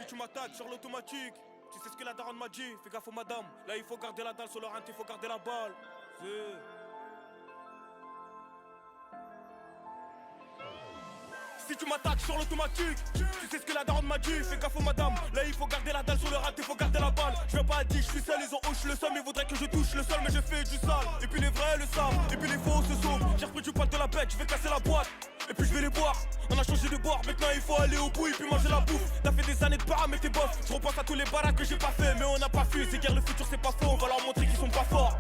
Si tu m'attaques sur l'automatique, tu sais ce que la daronne m'a dit. Fais gaffe aux madame, là il faut garder la dalle sur le rente, il faut garder la balle. Si tu m'attaques sur l'automatique, tu sais ce que la daronne m'a dit. Fais gaffe aux madame, là il faut garder la dalle sur le rate, il faut garder la balle. Je viens pas dire je suis seul, ils ont hoche le sol, mais voudraient que je touche le sol, mais je fais du sale. Et puis les vrais le savent, et puis les faux se sauvent. J'ai repris du poil de la bête, je vais casser la boîte. Et puis je vais les boire, on a changé de boire, maintenant il faut aller au bout et puis manger la bouffe. T'as fait des années de para mais t'es boss, je repense à tous les baraques que j'ai pas fait. Mais on n'a pas fui, c'est guère le futur c'est pas faux, on va leur montrer qu'ils sont pas forts.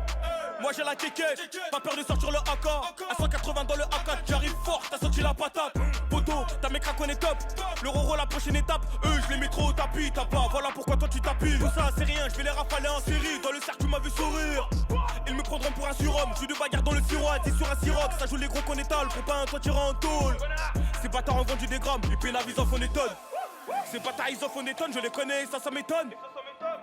Moi j'ai la kékette, pas peur de sortir le AK. À 180 dans le AK, j'arrive fort, t'as senti la patate. Poto, ta mec on est top. Le Roro la prochaine étape, eux je les mets trop au tapis. T'as pas, voilà pourquoi toi tu tapis. Tout ça c'est rien, je vais les rafaler en série. Dans le cercle tu m'as vu sourire. Ils me prendront pour un surhomme, je suis de bagarre dans le sirop. T'es sur un siroc, ça joue les gros qu'on étale. Copain, toi t'iras en tôle. Ces bâtards ont vendu des grammes, et puis la vie en font des tonnes. Ces bâtards ils en font des tonnes, je les connais, ça m'étonne.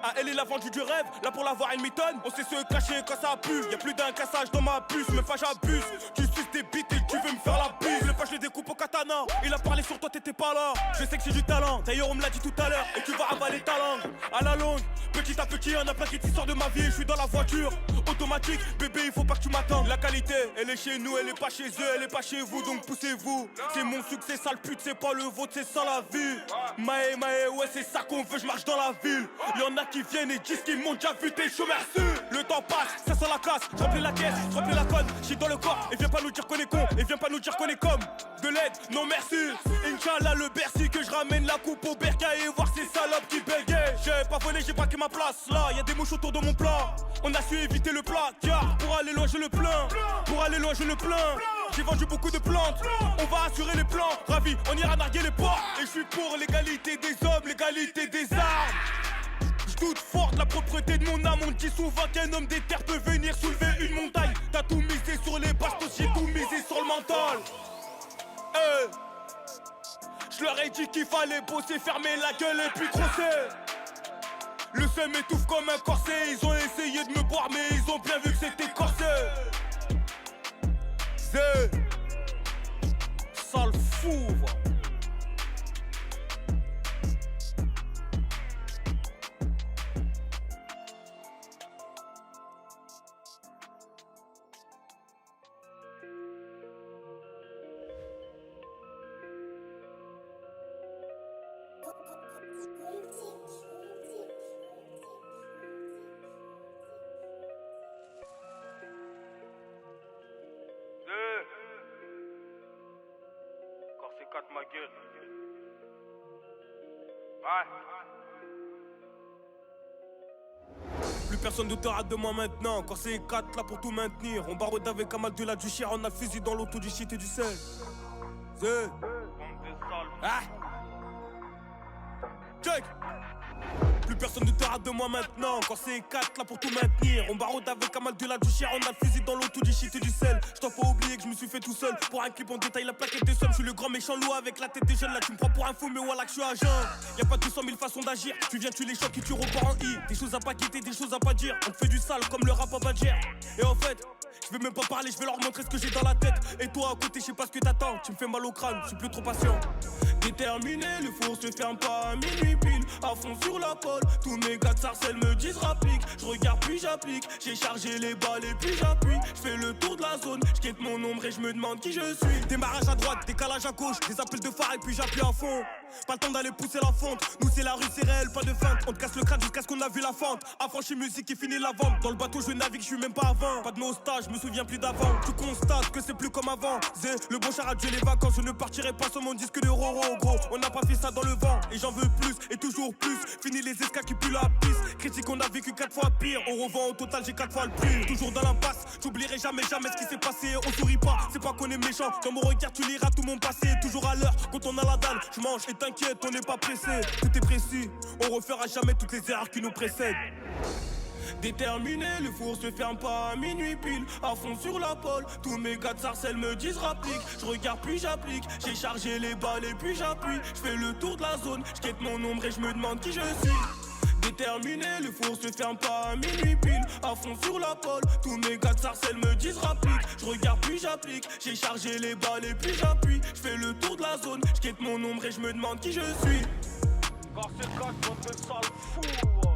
Ah elle a vendu du rêve, là pour l'avoir elle m'étonne. On sait se cacher quand ça pue, y'a plus d'un cassage dans ma puce. Mais pas j'abuse, tu suces des bites et tu veux me faire la bise. Le pas je le découpe au katana, il a parlé sur toi t'étais pas là. Je sais que j'ai du talent, d'ailleurs on me l'a dit tout à l'heure. Et tu vas avaler ta langue, à la longue. Petit à petit y'en a plein qui sortent de ma vie. Je suis dans la voiture, automatique, bébé il faut pas que tu m'attendes. La qualité, elle est chez nous, elle est pas chez eux, elle est pas chez vous. Donc poussez-vous, c'est mon succès sale pute, c'est pas le vôtre, c'est ça la vie. Maë, ouais c'est ça qu'on veut, je marche dans la ville. Y'en a qui viennent et disent qu'ils m'ont déjà vu, t'es chômeur. Le temps passe, ça sent la casse, je remplis la caisse, je remplis la conne, j'suis dans le corps. Et viens pas nous dire qu'on est con, et viens pas nous dire qu'on est comme de l'aide, non merci. Inch'Allah le Bercy, que je ramène la coupe au Berca et voir ces salopes qui bégayent. J'ai pas volé, j'ai braqué ma place, là y'a des mouches autour de mon plat. On a su éviter le plat, car pour aller loin je le plains. Pour aller loin je le plains. J'ai vendu beaucoup de plantes, on va assurer les plans. Ravi, on ira narguer les ports. Et je suis pour l'égalité des hommes, l'égalité des armes. J'doute fort de la propreté de mon âme. On dit souvent qu'un homme des terres peut venir soulever une montagne. T'as tout misé sur les bastos, j'ai tout misé sur le mental. Je leur ai dit qu'il fallait bosser, fermer la gueule et puis crosser. Le seum m'étouffe comme un corset. Ils ont essayé de me boire mais ils ont bien vu que c'était corsé. Sale fou. Ma gueule. Plus personne ne te rate de moi maintenant. Encore c'est 4 là pour tout maintenir. On barre avec Amal de la du chien. On a le fusil dans l'auto du shit et du sel. Check. Plus personne ne te rate de moi maintenant. Encore c'est 4 là pour tout maintenir. On barre avec Amal de la du chien. On a le fusil dans l'auto du shit et du sel. J't'en faut oublier que je me suis fait tout seul. Pour un clip on détaille la plaquette des sommes. Je suis le grand méchant loup avec la tête des jeunes. Là tu me prends pour un fou mais voilà que je suis agent. Y'a pas 200 000 façons d'agir. Tu viens tu les chocs et tu repars en I. Des choses à pas quitter, des choses à pas dire. On te fait du sale comme le rap à Badger. Et en fait je vais même pas parler, je vais leur montrer ce que j'ai dans la tête. Et toi à côté je sais pas ce que t'attends. Tu me fais mal au crâne, je suis plus trop patient. Déterminé, le four se ferme pas à minuit pile. À fond sur la pole, tous mes gars de Sarcelles me disent rapplique. Je regarde puis j'applique, j'ai chargé les balles et puis j'appuie. Je fais le tour de la zone, je quitte mon ombre et je me demande qui je suis. Démarrage à droite, décalage à gauche, des appels de phare et puis j'appuie à fond. Pas le temps d'aller pousser la fonte, nous c'est la rue, c'est réel, pas de feinte. On te casse le crâne jusqu'à ce qu'on a vu la fente. Affranchi musique et fini la vente. Dans le bateau je navigue, je suis même pas avant. Pas de nostalgie, je me souviens plus d'avant. Tu constates que c'est plus comme avant. Zé, le bon char a tué les vacances. Je ne partirai pas sur mon disque de Roro, gros. On n'a pas fait ça dans le vent et j'en veux plus et toujours plus. Fini les escas qui puent la piste. Critique, on a vécu 4 fois pire. On revend au total, j'ai 4 fois le prix. Toujours dans l'impasse, j'oublierai jamais ce qui s'est passé. On sourit pas, c'est pas qu'on est méchant. Dans mon regard, tu liras tout mon passé. Toujours à l'heure, quand on a la dalle, je mange et t'inquiète, on n'est pas pressé. Tout est précis, on refera jamais toutes les erreurs qui nous précèdent. Déterminé, le four se ferme pas à minuit pile. À fond sur la pole, tous mes gars de Sarcelles me disent rapplique. Je regarde puis j'applique, j'ai chargé les balles et puis j'appuie. Je fais le tour de la zone, je quitte mon ombre et je me demande qui je suis. Déterminé, le four se ferme pas à minuit pile. À fond sur la pole, tous mes gars de Sarcelles me disent rapplique. Je regarde puis j'applique, j'ai chargé les balles et puis j'appuie. Je fais le tour de la zone, je quitte mon ombre et je me demande qui je suis. Car c'est le cash, bande de sales fous.